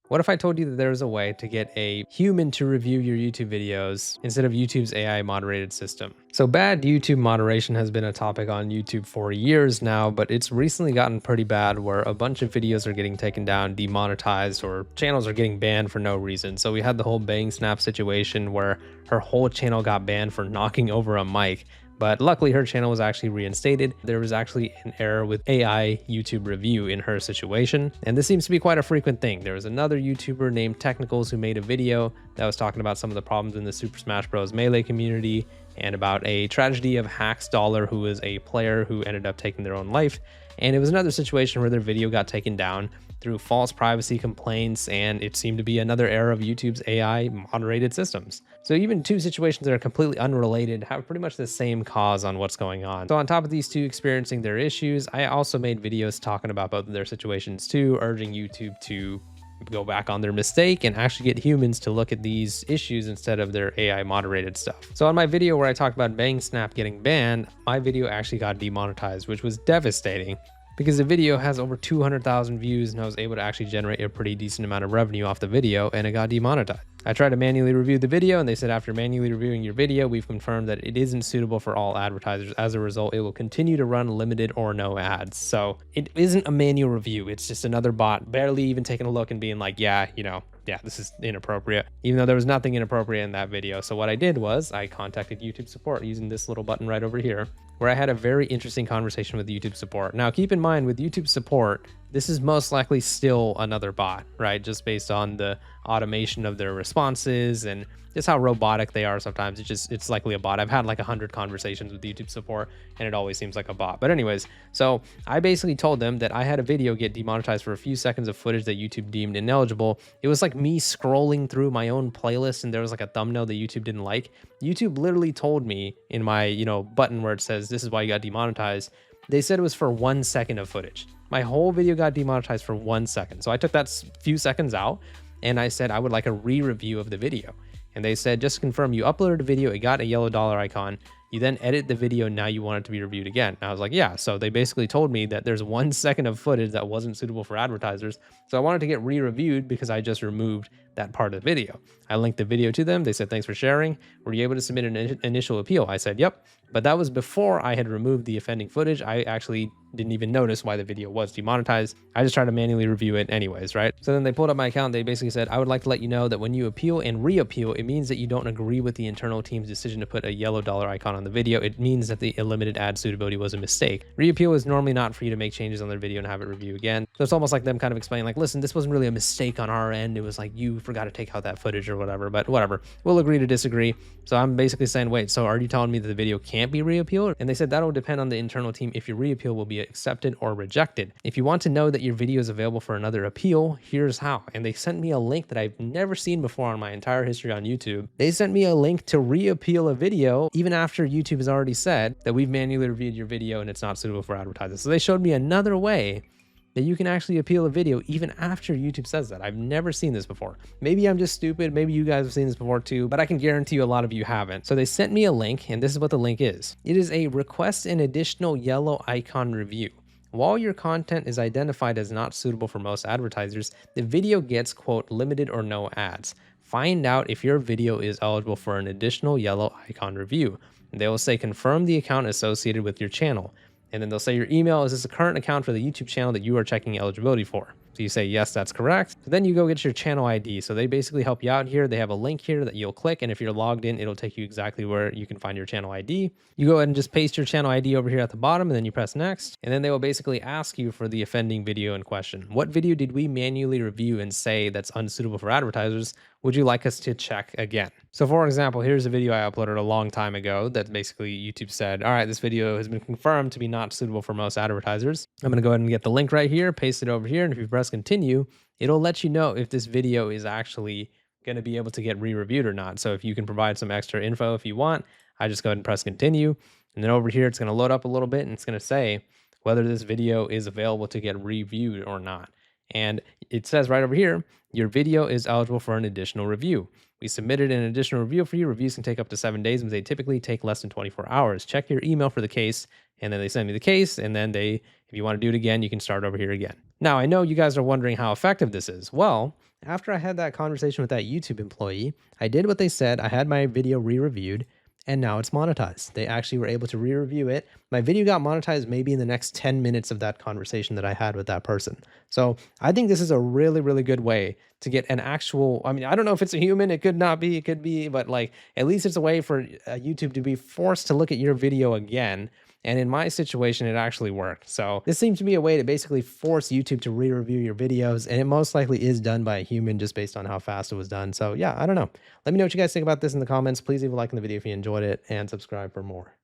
What if I told you that there was a way to get a human to review your YouTube videos instead of YouTube's AI moderated system? So bad YouTube moderation has been a topic on YouTube for years now, but it's recently gotten pretty bad where a bunch of videos are getting taken down, demonetized, or channels are getting banned for no reason. So we had the whole Bang Snap situation where her whole channel got banned for knocking over a mic. But luckily, her channel was actually reinstated. There was actually an error with AI YouTube review in her situation, and this seems to be quite a frequent thing. There was another YouTuber named Technicals who made a video that was talking about some of the problems in the Super Smash Bros. Melee community and about a tragedy of Hacks Dollar, who was a player who ended up taking their own life. And it was another situation where their video got taken down through false privacy complaints, and it seemed to be another error of YouTube's AI moderated systems. So even two situations that are completely unrelated have pretty much the same cause on what's going on. So on top of these two experiencing their issues, I also made videos talking about both of their situations too, urging YouTube to go back on their mistake and actually get humans to look at these issues instead of their AI moderated stuff. So on my video where I talked about Bang Snap getting banned, my video actually got demonetized, which was devastating because the video has over 200,000 views and I was able to actually generate a pretty decent amount of revenue off the video, and it got demonetized. I tried to manually review the video and they said after manually reviewing your video, we've confirmed that it isn't suitable for all advertisers. As a result, it will continue to run limited or no ads. So it isn't a manual review. It's just another bot barely even taking a look and being like, yeah, this is inappropriate, even though there was nothing inappropriate in that video. So what I did was I contacted YouTube support using this little button right over here, where I had a very interesting conversation with YouTube support. Now, keep in mind with YouTube support, this is most likely still another bot, right? Just based on the automation of their responses and just how robotic they are sometimes. It's likely a bot. I've had like 100 conversations with YouTube support and it always seems like a bot. But anyways, so I basically told them that I had a video get demonetized for a few seconds of footage that YouTube deemed ineligible. It was like me scrolling through my own playlist and there was like a thumbnail that YouTube didn't like. YouTube literally told me in my, button where it says, this is why you got demonetized. They said it was for 1 second of footage. My whole video got demonetized for 1 second. So I took that few seconds out and I said I would like a re-review of the video. And they said, just confirm you uploaded a video, it got a yellow dollar icon. You then edit the video, now you want it to be reviewed again. And I was like, yeah. So they basically told me that there's 1 second of footage that wasn't suitable for advertisers. So I wanted to get re-reviewed because I just removed that part of the video. I linked the video to them. They said, thanks for sharing. Were you able to submit an initial appeal? I said, yep. But that was before I had removed the offending footage. I actually didn't even notice why the video was demonetized. I just tried to manually review it anyways, right? So then they pulled up my account. They basically said, I would like to let you know that when you appeal and re-appeal, it means that you don't agree with the internal team's decision to put a yellow dollar icon on the video. It means that the limited ad suitability was a mistake. Re-appeal is normally not for you to make changes on their video and have it review again. So it's almost like them kind of explaining like, listen, this wasn't really a mistake on our end. It was like you forgot to take out that footage or whatever, but whatever. We'll agree to disagree. So I'm basically saying, wait, so are you telling me that the video can't be re-appealed? And they said that'll depend on the internal team if your re-appeal will be accepted or rejected. If you want to know that your video is available for another appeal, here's how. And they sent me a link that I've never seen before on my entire history on YouTube. They sent me a link to re-appeal a video even after YouTube has already said that we've manually reviewed your video and it's not suitable for advertisers. So they showed me another way that you can actually appeal a video even after YouTube says that. I've never seen this before. Maybe I'm just stupid. Maybe you guys have seen this before too, but I can guarantee you a lot of you haven't. So they sent me a link, and this is what the link is. It is a request an additional yellow icon review. While your content is identified as not suitable for most advertisers, the video gets, quote, limited or no ads. Find out if your video is eligible for an additional yellow icon review. They will say confirm the account associated with your channel. And then they'll say your email, is this a current account for the YouTube channel that you are checking eligibility for? So you say, yes, that's correct. So then you go get your channel ID. So they basically help you out here. They have a link here that you'll click. And if you're logged in, it'll take you exactly where you can find your channel ID. You go ahead and just paste your channel ID over here at the bottom, and then you press next. And then they will basically ask you for the offending video in question. What video did we manually review and say that's unsuitable for advertisers? Would you like us to check again? So for example, here's a video I uploaded a long time ago that basically YouTube said, all right, this video has been confirmed to be not suitable for most advertisers. I'm gonna go ahead and get the link right here, paste it over here. And if you press continue, it'll let you know if this video is actually gonna be able to get re-reviewed or not. So if you can provide some extra info if you want, I just go ahead and press continue. And then over here, it's gonna load up a little bit and it's gonna say whether this video is available to get reviewed or not. And it says right over here, your video is eligible for an additional review. We submitted an additional review for you. Reviews can take up to 7 days, but they typically take less than 24 hours. Check your email for the case, and then they send me the case, and then if you want to do it again, you can start over here again. Now, I know you guys are wondering how effective this is. Well, After I had that conversation with that YouTube employee, I did what they said. I had my video re-reviewed and now it's monetized. They actually were able to re-review it. My video got monetized maybe in the next 10 minutes of that conversation that I had with that person. So I think this is a really, really good way to get an actual, I mean, I don't know if it's a human, it could not be, it could be, but like at least it's a way for YouTube to be forced to look at your video again. And in my situation, it actually worked. So this seems to be a way to basically force YouTube to re-review your videos. And it most likely is done by a human just based on how fast it was done. So yeah, I don't know. Let me know what you guys think about this in the comments. Please leave a like in the video if you enjoyed it and subscribe for more.